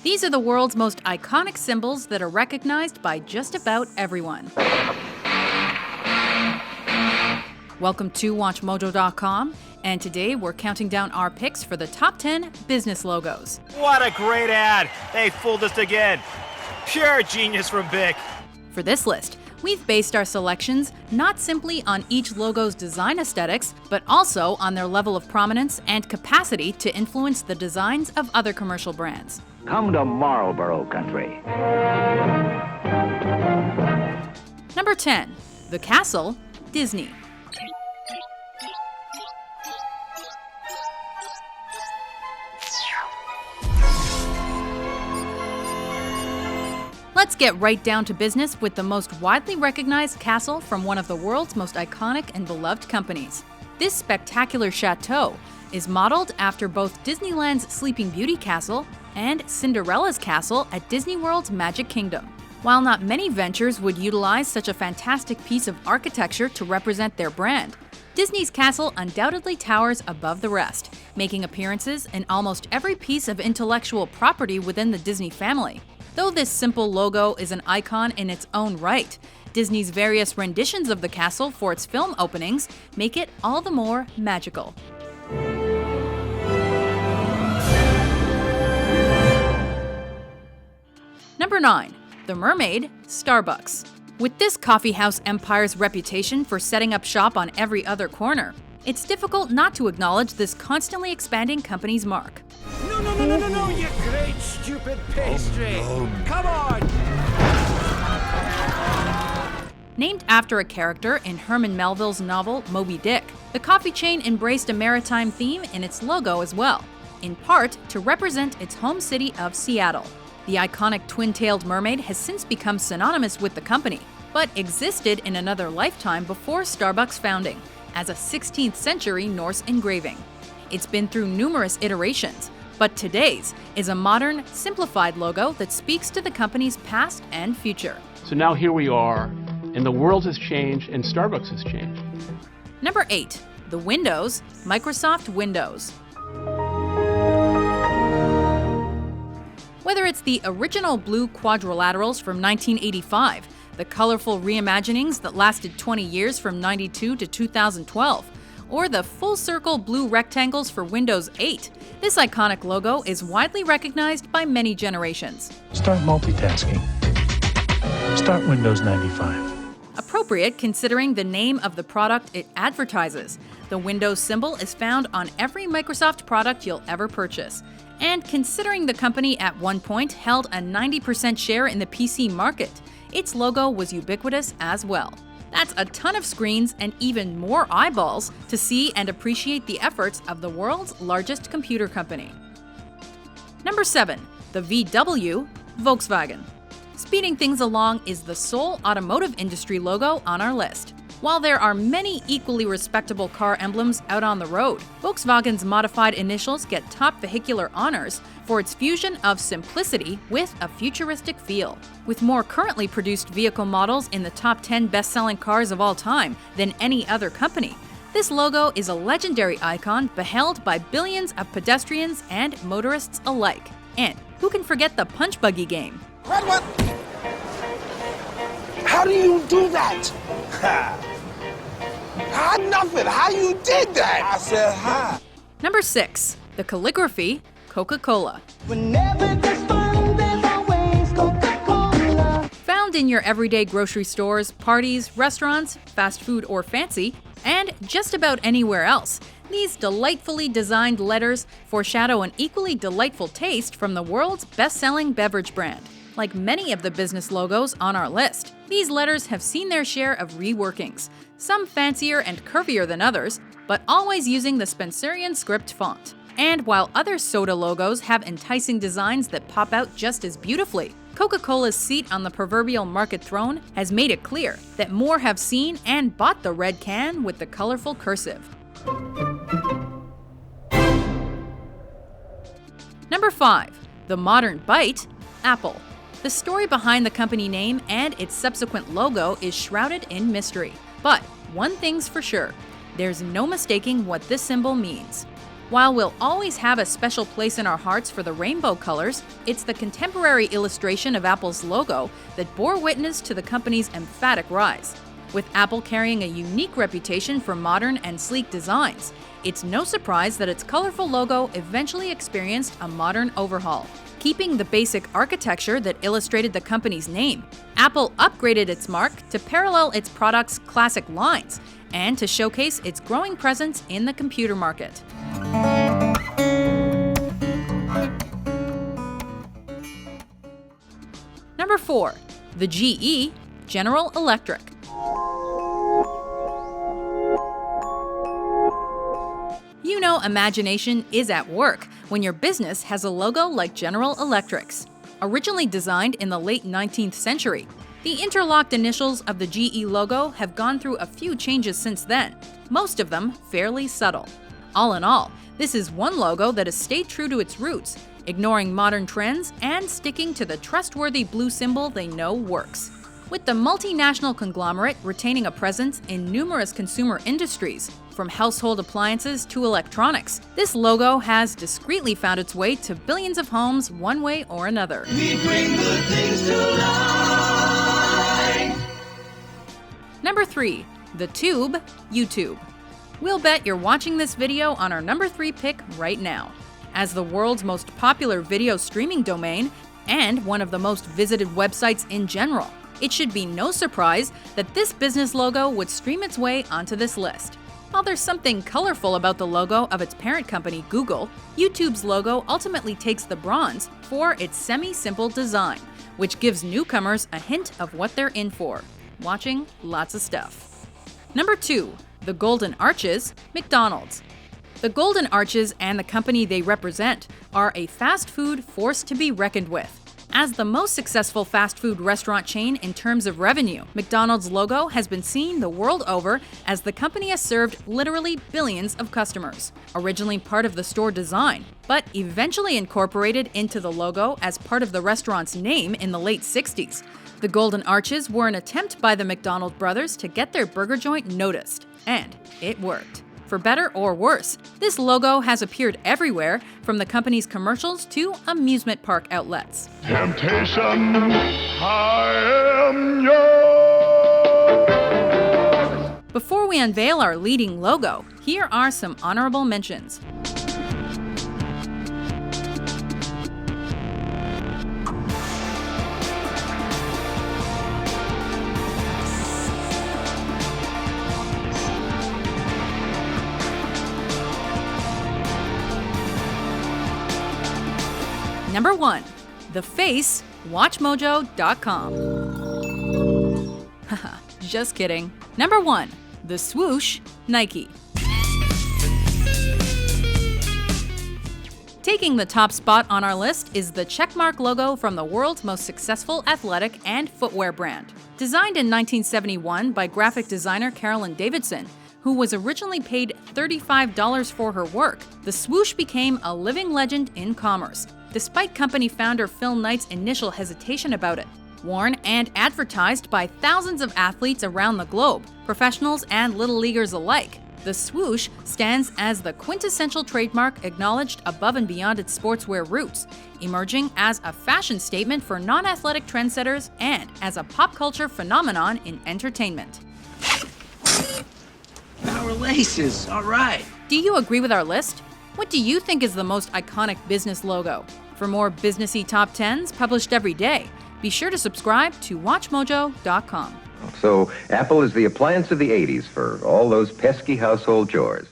These are the world's most iconic symbols that are recognized by just about everyone. Welcome to WatchMojo.com, and today we're counting down our picks for the top 10 business logos. What a great ad! They fooled us again. Pure genius from Bic. For this list, we've based our selections not simply on each logo's design aesthetics, but also on their level of prominence and capacity to influence the designs of other commercial brands. Come to Marlboro country. Number 10. The Castle, Disney. Let's get right down to business with the most widely recognized castle from one of the world's most iconic and beloved companies. This spectacular chateau is modeled after both Disneyland's Sleeping Beauty Castle and Cinderella's castle at Disney World's Magic Kingdom. While not many ventures would utilize such a fantastic piece of architecture to represent their brand, Disney's castle undoubtedly towers above the rest, making appearances in almost every piece of intellectual property within the Disney family. Though this simple logo is an icon in its own right, Disney's various renditions of the castle for its film openings make it all the more magical. Number 9. The Mermaid Starbucks. With this coffeehouse empire's reputation for setting up shop on every other corner, it's difficult not to acknowledge this constantly expanding company's mark. No, you great stupid pastry! Come on! Named after a character in Herman Melville's novel Moby Dick, the coffee chain embraced a maritime theme in its logo as well, in part to represent its home city of Seattle. The iconic twin-tailed mermaid has since become synonymous with the company, but existed in another lifetime before Starbucks' founding, as a 16th century Norse engraving. It's been through numerous iterations, but today's is a modern, simplified logo that speaks to the company's past and future. So now here we are, and the world has changed, and Starbucks has changed. Number 8. The Windows, Microsoft Windows. Whether it's the original blue quadrilaterals from 1985, the colorful reimaginings that lasted 20 years from 92 to 2012, or the full-circle blue rectangles for Windows 8, this iconic logo is widely recognized by many generations. Start multitasking. Start Windows 95. Appropriate considering the name of the product it advertises. The Windows symbol is found on every Microsoft product you'll ever purchase. And considering the company at one point held a 90% share in the PC market, its logo was ubiquitous as well. That's a ton of screens and even more eyeballs to see and appreciate the efforts of the world's largest computer company. Number 7. The VW Volkswagen. Speeding things along is the sole automotive industry logo on our list. While there are many equally respectable car emblems out on the road, Volkswagen's modified initials get top vehicular honors for its fusion of simplicity with a futuristic feel. With more currently produced vehicle models in the top 10 best-selling cars of all time than any other company, this logo is a legendary icon beheld by billions of pedestrians and motorists alike. And who can forget the punch buggy game? What? How do you do that? Nothing. How you did that? I said hi. Number 6. The Calligraphy Coca-Cola. Whenever there's fun, there's always Coca-Cola. Found in your everyday grocery stores, parties, restaurants, fast food or fancy, and just about anywhere else, these delightfully designed letters foreshadow an equally delightful taste from the world's best-selling beverage brand. Like many of the business logos on our list, these letters have seen their share of reworkings, some fancier and curvier than others, but always using the Spencerian script font. And while other soda logos have enticing designs that pop out just as beautifully, Coca-Cola's seat on the proverbial market throne has made it clear that more have seen and bought the red can with the colorful cursive. Number 5. The modern Byte, Apple. The story behind the company name and its subsequent logo is shrouded in mystery. But one thing's for sure, there's no mistaking what this symbol means. While we'll always have a special place in our hearts for the rainbow colors, it's the contemporary illustration of Apple's logo that bore witness to the company's emphatic rise. With Apple carrying a unique reputation for modern and sleek designs, it's no surprise that its colorful logo eventually experienced a modern overhaul. Keeping the basic architecture that illustrated the company's name, Apple upgraded its mark to parallel its product's classic lines and to showcase its growing presence in the computer market. Number 4. The GE, General Electric. You know imagination is at work when your business has a logo like General Electric's. Originally designed in the late 19th century, the interlocked initials of the GE logo have gone through a few changes since then, most of them fairly subtle. All in all, this is one logo that has stayed true to its roots, ignoring modern trends and sticking to the trustworthy blue symbol they know works. With the multinational conglomerate retaining a presence in numerous consumer industries, from household appliances to electronics, this logo has discreetly found its way to billions of homes one way or another. We bring good things to life. Number 3. The Tube, YouTube. We'll bet you're watching this video on our number 3 pick right now. As the world's most popular video streaming domain and one of the most visited websites in general, it should be no surprise that this business logo would stream its way onto this list. While there's something colorful about the logo of its parent company, Google, YouTube's logo ultimately takes the bronze for its semi-simple design, which gives newcomers a hint of what they're in for: watching lots of stuff. Number 2. The Golden Arches, McDonald's. The Golden Arches and the company they represent are a fast food force to be reckoned with. As the most successful fast food restaurant chain in terms of revenue, McDonald's logo has been seen the world over as the company has served literally billions of customers. Originally part of the store design, but eventually incorporated into the logo as part of the restaurant's name in the late 60s. The Golden Arches were an attempt by the McDonald brothers to get their burger joint noticed, and it worked. For better or worse, this logo has appeared everywhere, from the company's commercials to amusement park outlets. Temptation, I am yours. Before we unveil our leading logo, here are some honorable mentions. Number 1. The Face, WatchMojo.com. Haha, just kidding. Number 1. The Swoosh Nike. Taking the top spot on our list is the checkmark logo from the world's most successful athletic and footwear brand. Designed in 1971 by graphic designer Carolyn Davidson, who was originally paid $35 for her work, the swoosh became a living legend in commerce, despite company founder Phil Knight's initial hesitation about it. Worn and advertised by thousands of athletes around the globe, professionals and little leaguers alike, the swoosh stands as the quintessential trademark acknowledged above and beyond its sportswear roots, emerging as a fashion statement for non-athletic trendsetters and as a pop culture phenomenon in entertainment. Our laces, all right. Do you agree with our list? What do you think is the most iconic business logo? For more businessy top 10s published every day, be sure to subscribe to WatchMojo.com. So, Apple is the appliance of the 80s for all those pesky household chores.